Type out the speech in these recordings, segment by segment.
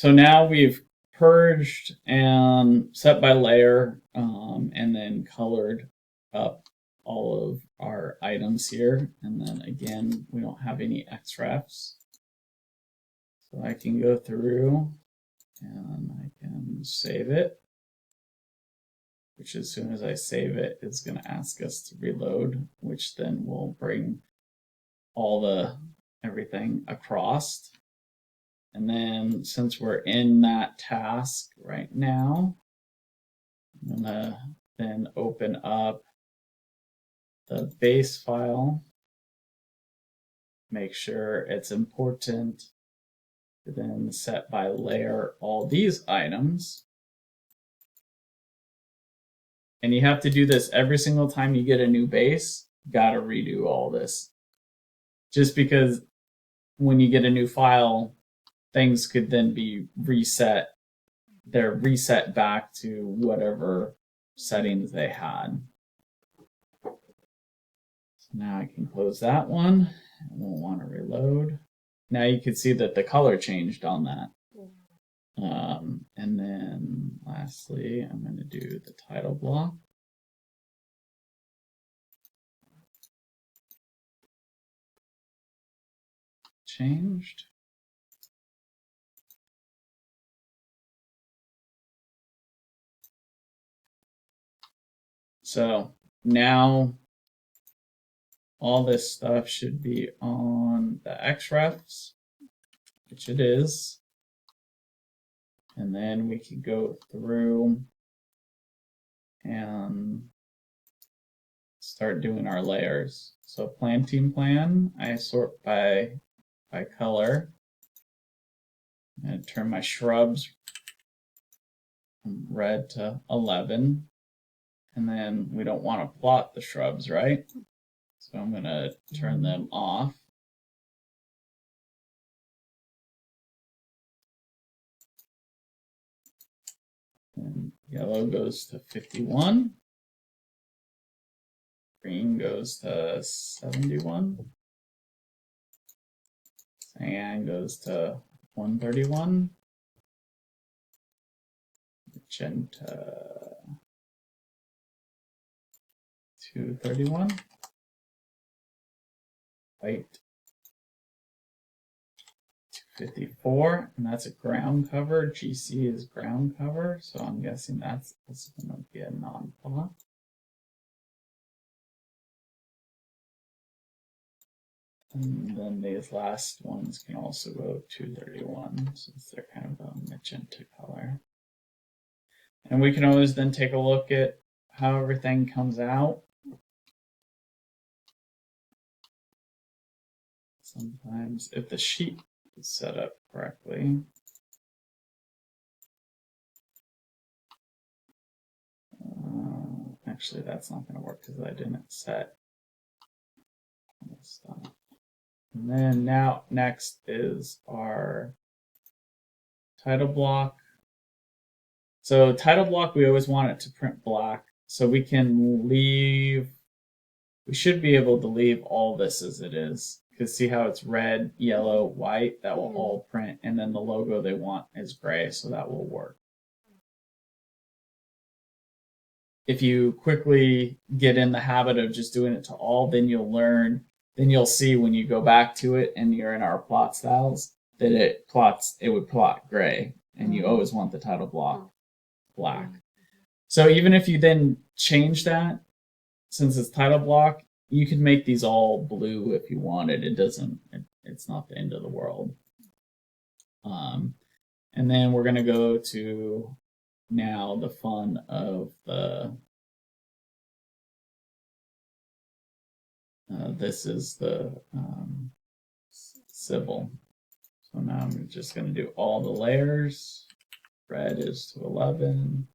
So now we've purged and set by layer, and then colored up all of our items here. And then again, we don't have any XREFs. So I can go through and I can save it, which as soon as I save it, it's going to ask us to reload, which then will bring all everything across. And then since we're in that task right now, I'm gonna then open up the base file, make sure it's important to then set by layer all these items. And you have to do this every single time you get a new base. Gotta redo all this. Just because when you get a new file, things could then be reset. They're reset back to whatever settings they had. So now I can close that one. I won't want to reload. Now you can see that the color changed on that. And then lastly, I'm going to do the title block. Changed. So now all this stuff should be on the XREFs, which it is. And then we can go through and start doing our layers. So planting plan, I sort by color. I'm going to turn my shrubs from red to 11. And then we don't want to plot the shrubs, right? So I'm going to turn them off. And yellow goes to 51. Green goes to 71. Cyan goes to 131. Magenta 231. White 254, and that's a ground cover. GC is ground cover, so I'm guessing that's going to be a non-plot. And then these last ones can also go 231, since they're kind of a magenta color. And we can always then take a look at how everything comes out. Sometimes, if the sheet is set up correctly, actually that's not going to work because I didn't set this stuff. And then now next is our title block. So title block, we always want it to print black. So we can leave, we should be able to leave all this as it is. Because see how it's red, yellow, white, that will all print. And then the logo they want is gray, so that will work. If you quickly get in the habit of just doing it to all, then you'll learn, then you'll see when you go back to it and you're in our plot styles, that it would plot gray. And you always want the title block black. So even if you then change that, since it's title block, you can make these all blue if you wanted. It's not the end of the world. And then we're going to go to now the fun of the, this is the civil. So now I'm just going to do all the layers. Red is to 11.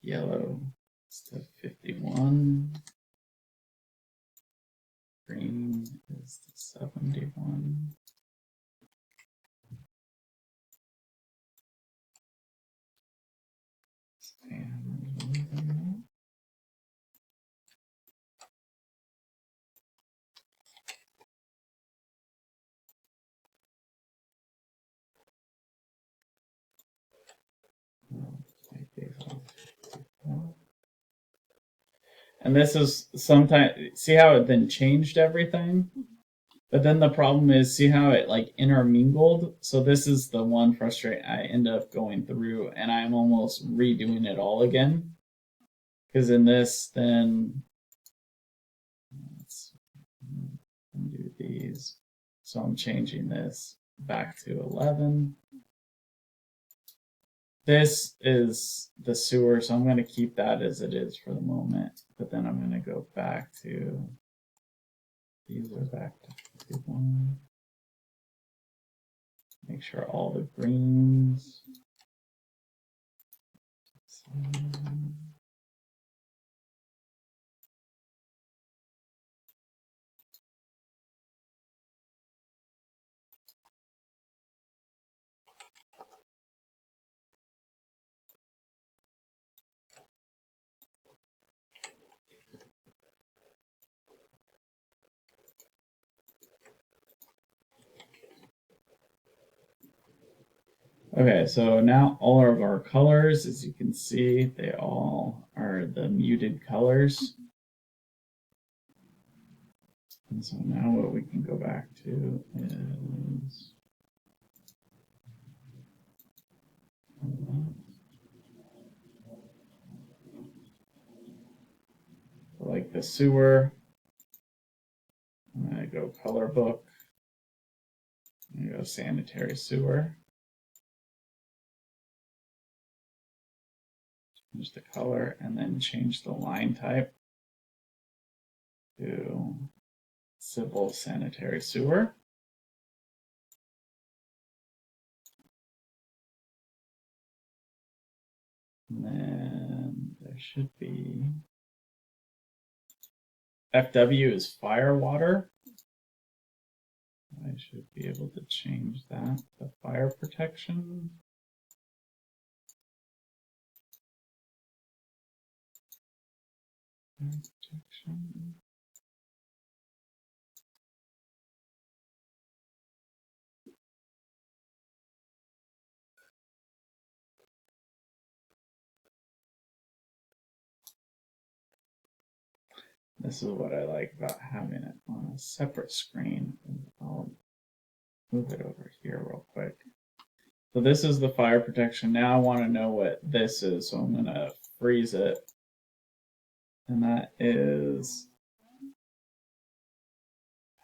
Yellow is to 51. Green is to 71. And And this is sometimes, see how it then changed everything? But then the problem is, see how it like intermingled? So this is the one frustrating, I end up going through and I'm almost redoing it all again. Because in this, then, let's undo these. So I'm changing this back to 11. This is the sewer, so I'm going to keep that as it is for the moment. But then I'm going to go back to, these are back to 51. Make sure all the greens. Okay, so now all of our colors, as you can see, they all are the muted colors. And so now what we can go back to is like the sewer. I'm going to go color book. I'm going to go sanitary sewer. Change the color and then change the line type to civil sanitary sewer. And then there should be FW is fire water. I should be able to change that to fire protection. Fire protection. This is what I like about having it on a separate screen. I'll move it over here real quick. So this is the fire protection. Now I want to know what this is, so I'm going to freeze it. And that is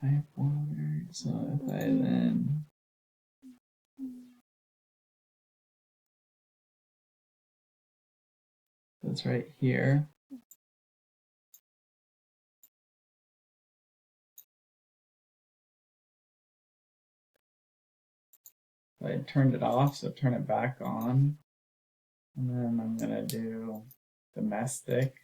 pipe water. So if I then that's right here. I turned it off, so turn it back on. And then I'm going to do domestic.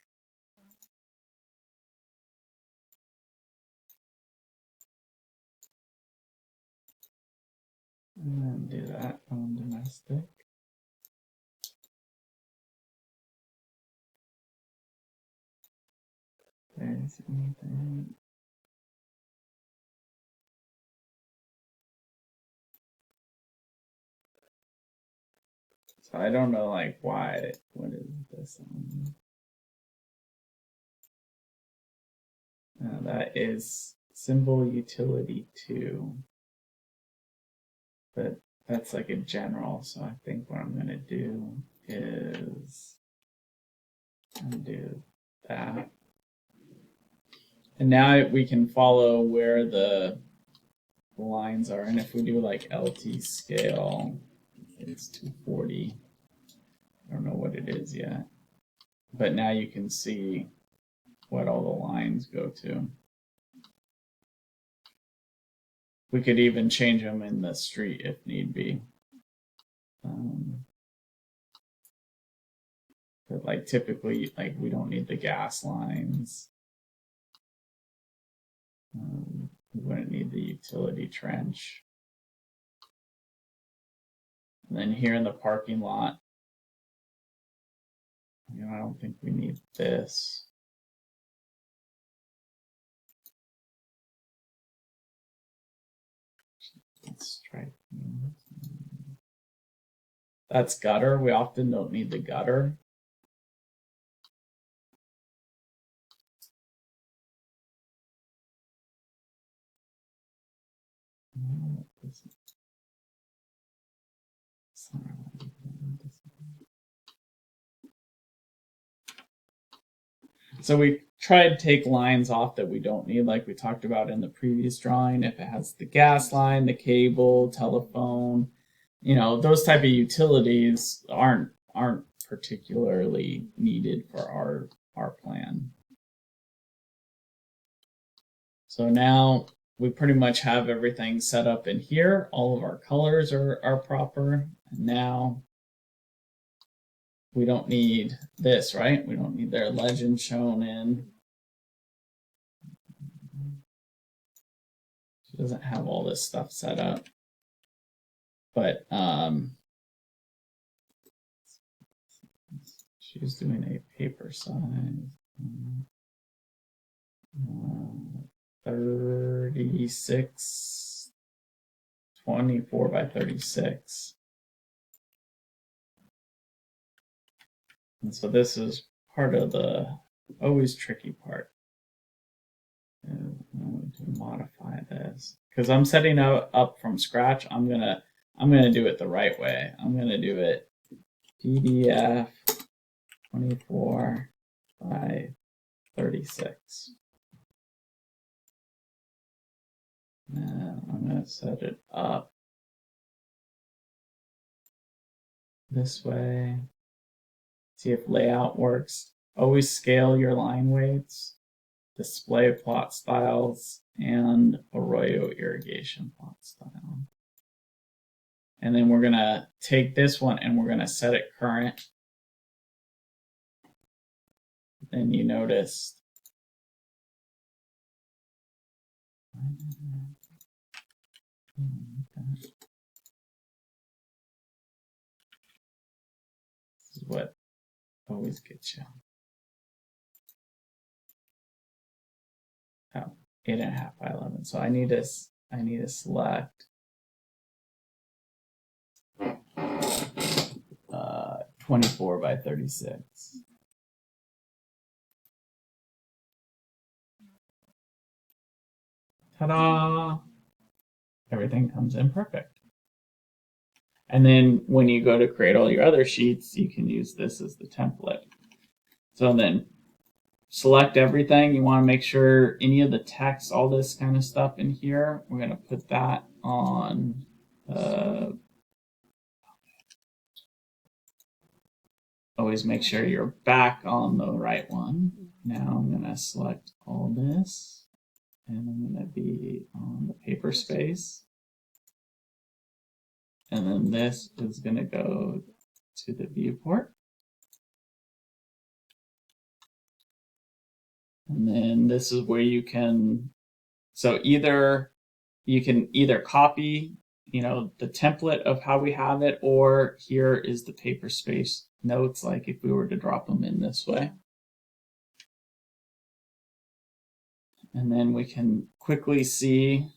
And then do that on domestic. There's anything. So I don't know like why, what is this on? That is symbol utility 2. But that's like a general, so I think what I'm going to do is undo that. And now we can follow where the lines are. And if we do like LT scale, it's 240. I don't know what it is yet. But now you can see what all the lines go to. We could even change them in the street if need be. But like typically, like we don't need the gas lines. We wouldn't need the utility trench. And then here in the parking lot, you know, I don't think we need this. Let's try. That's gutter. We often don't need the gutter. So we try to take lines off that we don't need, like we talked about in the previous drawing. If it has the gas line, the cable, telephone, those type of utilities aren't particularly needed for our plan. So now we pretty much have everything set up in here. All of our colors are proper. And now we don't need this, right? We don't need their legend shown in. She doesn't have all this stuff set up. But she's doing a paper size. 36, 24 by 36. And so this is part of the always tricky part. I'm going to modify this because I'm setting up from scratch. I'm gonna do it the right way. I'm gonna do it PDF 24 by 36. Now I'm gonna set it up this way. See if layout works. Always scale your line weights, display plot styles, and Arroyo irrigation plot style. And then we're gonna take this one and we're gonna set it current. Then you notice this is what always gets you. Oh, 8.5 by 11. So I need to select 24 by 36. Ta-da! Everything comes in perfect. And then when you go to create all your other sheets, you can use this as the template. So then select everything. You want to make sure any of the text, all this kind of stuff in here, we're going to put that on always make sure you're back on the right one. Now I'm going to select all this and I'm going to be on the paper space. And then this is going to go to the viewport. And then this is where you can, so either you can either copy, the template of how we have it, or here is the paper space notes, like if we were to drop them in this way. And then we can quickly see,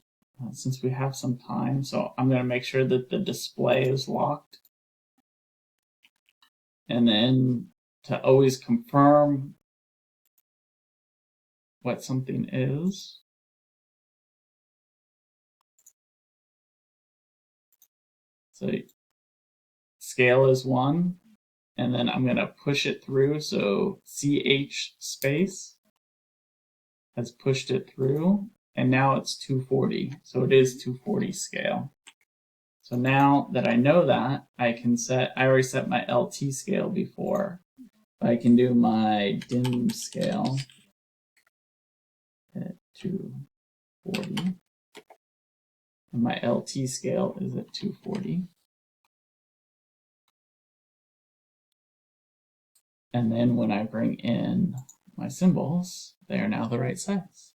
since we have some time, so I'm going to make sure that the display is locked. And then to always confirm what something is, so scale is 1, and then I'm going to push it through, so CH space has pushed it through, and now it's 240, so it is 240 scale. So now that I know that, I can set, I already set my LT scale before. I can do my dim scale at 240. And my LT scale is at 240. And then when I bring in my symbols, they are now the right size.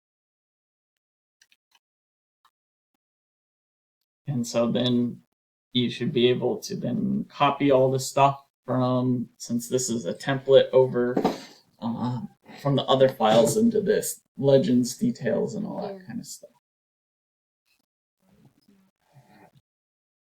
And so then you should be able to then copy all the stuff from, since this is a template, over from the other files into this, legends, details, and all that kind of stuff.